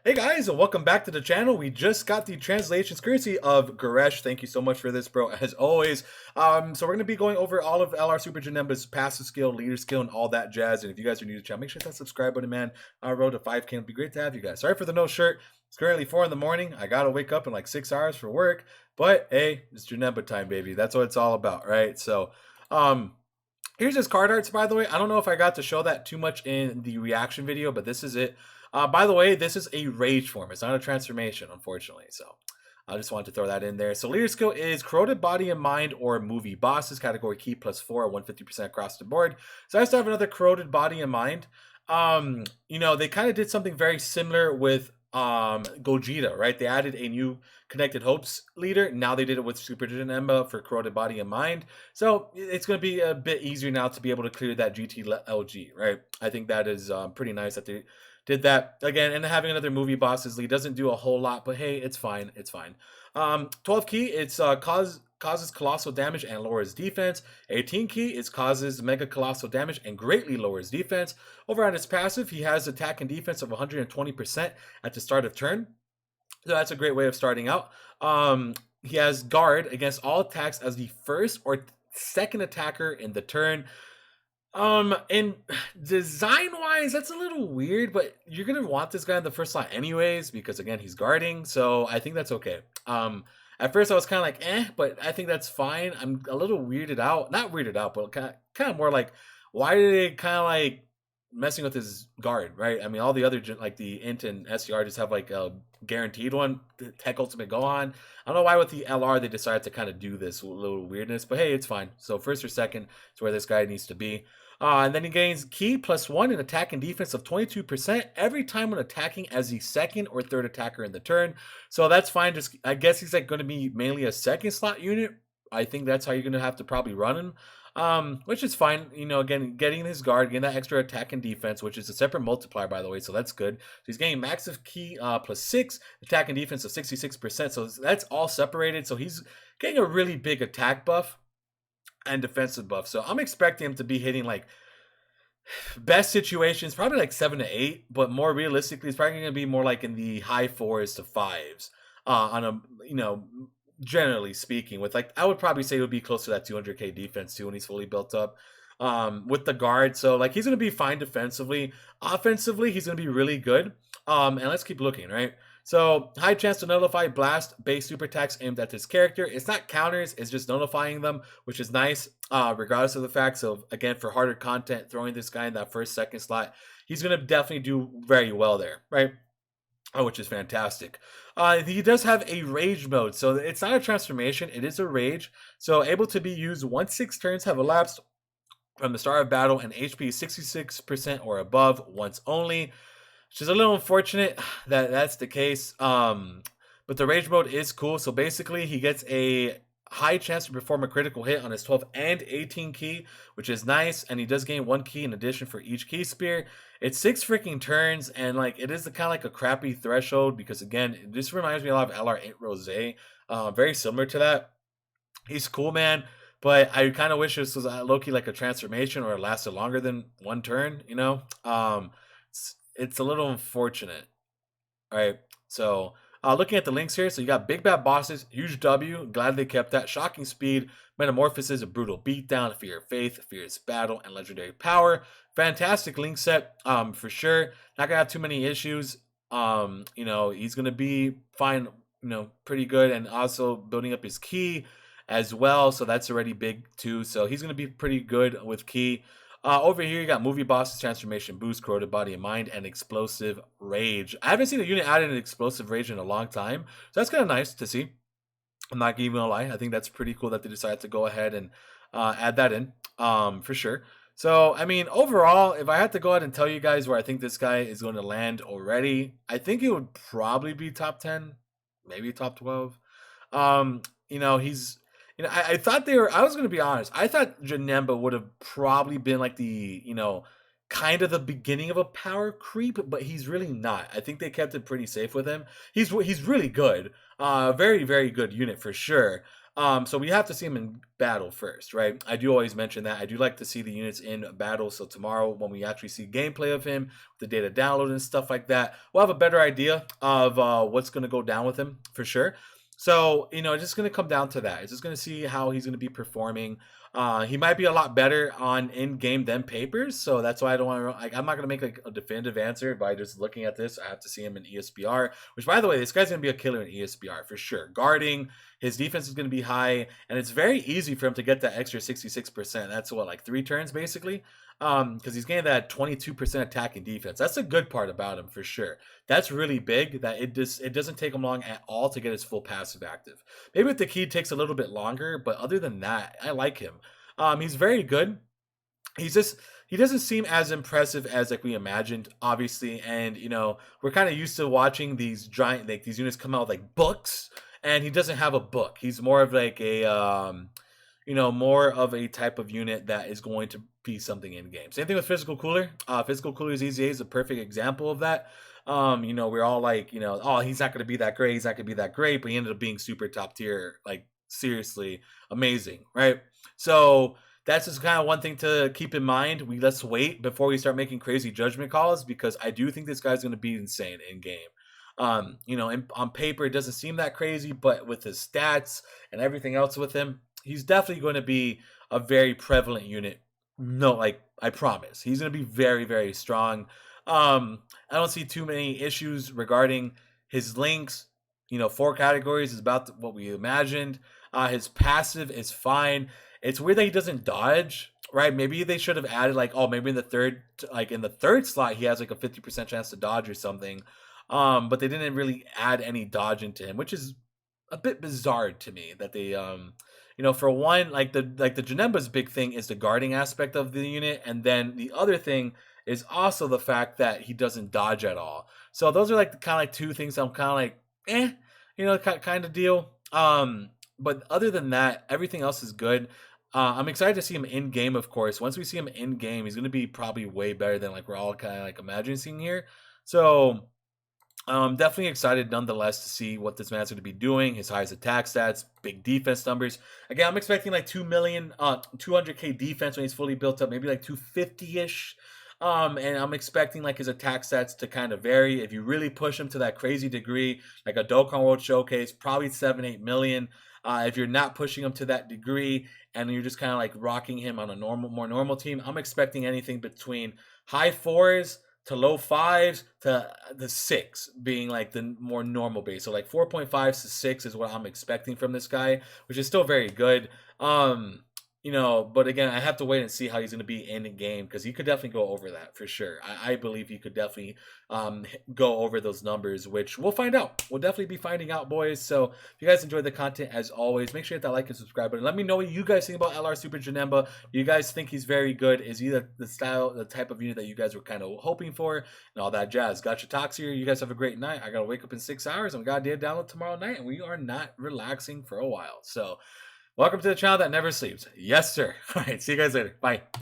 Hey guys, and welcome back to the channel. We just got the translations courtesy of Garesh. Thank you so much for this, bro, as always. So we're going to be going over all of LR Super Janemba's passive skill, leader skill, and all that jazz. And if you guys are new to the channel, make sure to hit that subscribe button, man. Our road to 5K. It'd be great to have you guys. Sorry for the no shirt. It's currently 4 in the morning. I got to wake up in like 6 hours for work. But hey, it's Janemba time, baby. That's what it's all about, right? So, here's his card arts, by the way. I don't know if I got to show that too much in the reaction video, but this is it. By the way, this is a rage form. It's not a transformation, unfortunately. So I just wanted to throw that in there. So leader skill is corroded body and mind or movie bosses. Category key +4, 150% across the board. So I just have another corroded body and mind. They kind of did something very similar with Gogeta, right? They added a new Connected Hopes leader. Now they did it with Super Janemba for corroded body and mind. So it's going to be a bit easier now to be able to clear that GT LG, right? I think that is pretty nice that they did that again. And having another movie bosses lead doesn't do a whole lot, but hey, it's fine. It's fine. 12 key, it's causes colossal damage and lowers defense. 18 key is causes mega colossal damage and greatly lowers defense. Over on his passive, he has attack and defense of 120% at the start of turn. So that's a great way of starting out. He has guard against all attacks as the first or second attacker in the turn. And design wise, that's a little weird, but you're gonna want this guy in the first line anyways, because again, he's guarding, so I think that's okay. At first I was kind of like, but I think that's fine. I'm a little weirded out, not weirded out, but kind of more like, why did they kind of like messing with his guard, right? I mean, all the other like the Int and SCR just have like a guaranteed one, the Tech Ultimate go on. I don't know why with the LR they decided to kind of do this little weirdness, but hey, it's fine. So first or second is where this guy needs to be. And then he gains key +1 in attack and defense of 22% every time when attacking as the second or third attacker in the turn. So that's fine. Just I guess he's like going to be mainly a second slot unit. I think that's how you're going to have to probably run him. Which is fine. Again, getting his guard, getting that extra attack and defense, which is a separate multiplier, by the way, so that's good. So he's getting massive key +6, attack and defense of 66%. So that's all separated. So he's getting a really big attack buff and defensive buff. So I'm expecting him to be hitting like best situations, probably like 7 to 8, but more realistically, it's probably going to be more like in the high 4s to 5s on a, generally speaking, with like, I would probably say it would be close to that 200k defense too when he's fully built up with the guard. So like he's going to be fine defensively. Offensively, he's going to be really good. And let's keep looking, right? So high chance to nullify blast base super attacks aimed at this character. It's not counters, it's just nullifying them, which is nice, regardless of the fact. So again, for harder content, throwing this guy in that first, second slot, he's going to definitely do very well there, right? Which is fantastic. He does have a rage mode, so it's not a transformation, it is a rage. So able to be used once 6 turns have elapsed from the start of battle and HP 66% or above once only. Which is a little unfortunate that that's the case. But the rage mode is cool. So basically, he gets a high chance to perform a critical hit on his 12 and 18 key, which is nice. And he does gain 1 key in addition for each key spear. It's 6 freaking turns, and like it is kind of like a crappy threshold because again, this reminds me a lot of LR Rose. Very similar to that. He's cool, man. But I kind of wish this was low-key like a transformation or it lasted longer than 1 turn, it's a little unfortunate, right? So looking at the links here, so you got Big Bad Bosses, huge W, glad they kept that. Shocking Speed, Metamorphosis, a Brutal Beatdown, Fear of Faith, Fierce Battle, and Legendary Power. Fantastic link set, for sure. Not gonna have too many issues. He's gonna be fine, pretty good, and also building up his key as well. So that's already big too. So he's gonna be pretty good with key. Over here, you got Movie Bosses, Transformation Boost, Corroded Body and Mind, and Explosive Rage. I haven't seen a unit add an Explosive Rage in a long time, so that's kind of nice to see. I'm not even gonna lie. I think that's pretty cool that they decided to go ahead and add that in, for sure. So, I mean, overall, if I had to go ahead and tell you guys where I think this guy is going to land already, I think it would probably be top 10, maybe top 12. He's I thought I was going to be honest. I thought Janemba would have probably been like the, kind of the beginning of a power creep, but he's really not. I think they kept it pretty safe with him. He's really good. Very, very good unit for sure. So we have to see him in battle first, right? I do always mention that. I do like to see the units in battle. So tomorrow, when we actually see gameplay of him, the data download and stuff like that, we'll have a better idea of what's going to go down with him for sure. So, it's just going to come down to that. It's just going to see how he's going to be performing. He might be a lot better on in-game than papers, so that's why I don't want to. Like, I'm not going to make like a definitive answer by just looking at this. I have to see him in ESPR. Which, by the way, this guy's going to be a killer in ESPR for sure. Guarding, his defense is going to be high, and it's very easy for him to get that extra 66%. That's what, like 3 turns basically. Because he's getting that 22% attacking defense. That's a good part about him for sure. That's really big. That it doesn't take him long at all to get his full passive active. Maybe with the key takes a little bit longer, but other than that, I like him. He's very good. He's just he doesn't seem as impressive as like we imagined, obviously. And we're kind of used to watching these giant like these units come out with like books, and he doesn't have a book. He's more of like a more of a type of unit that is going to be something in game. Same thing with Physical Cooler. Physical Cooler's EZA is a perfect example of that. We're all like, oh, he's not going to be that great. He's not going to be that great, but he ended up being super top tier, like seriously amazing, right? So that's just kind of one thing to keep in mind. Let's wait before we start making crazy judgment calls because I do think this guy's going to be insane in game. On paper it doesn't seem that crazy, but with his stats and everything else with him, he's definitely going to be a very prevalent unit. No, like I promise, he's going to be very, very strong. I don't see too many issues regarding his links. 4 categories is about what we imagined. His passive is fine. It's weird that he doesn't dodge. Right? Maybe they should have added like, oh, maybe in the third slot, he has like a 50% chance to dodge or something. But they didn't really add any dodge into him, which is a bit bizarre to me that they for one, like the Janemba's big thing is the guarding aspect of the unit, and then the other thing is also the fact that he doesn't dodge at all. So those are like the kind of like 2 things I'm kind of like kind of deal. But other than that, everything else is good. I'm excited to see him in game, of course. Once we see him in game, he's going to be probably way better than like we're all kind of like imagining seeing here. So definitely excited nonetheless to see what this man's going to be doing. His highest attack stats, big defense numbers. Again, I'm expecting like 2 million, 200k defense when he's fully built up, maybe like 250-ish. And I'm expecting like his attack stats to kind of vary. If you really push him to that crazy degree, like a Dokkan World Showcase, probably 7-8 million. If you're not pushing him to that degree and you're just kind of like rocking him on a more normal team, I'm expecting anything between high 4s to low 5s to the 6 being like the more normal base. So like 4.5 to 6 is what I'm expecting from this guy, which is still very good. But again, I have to wait and see how he's going to be in the game because he could definitely go over that for sure. I believe he could definitely go over those numbers, which we'll find out. We'll definitely be finding out, boys. So if you guys enjoyed the content, as always, make sure you hit that like and subscribe button. Let me know what you guys think about LR Super Janemba. Do you guys think he's very good? Is he the type of unit that you guys were kind of hoping for and all that jazz? Got your talks here. You guys have a great night. I got to wake up in 6 hours. I'm got to download tomorrow night, and we are not relaxing for a while. So welcome to the channel that never sleeps. Yes, sir. All right. See you guys later. Bye.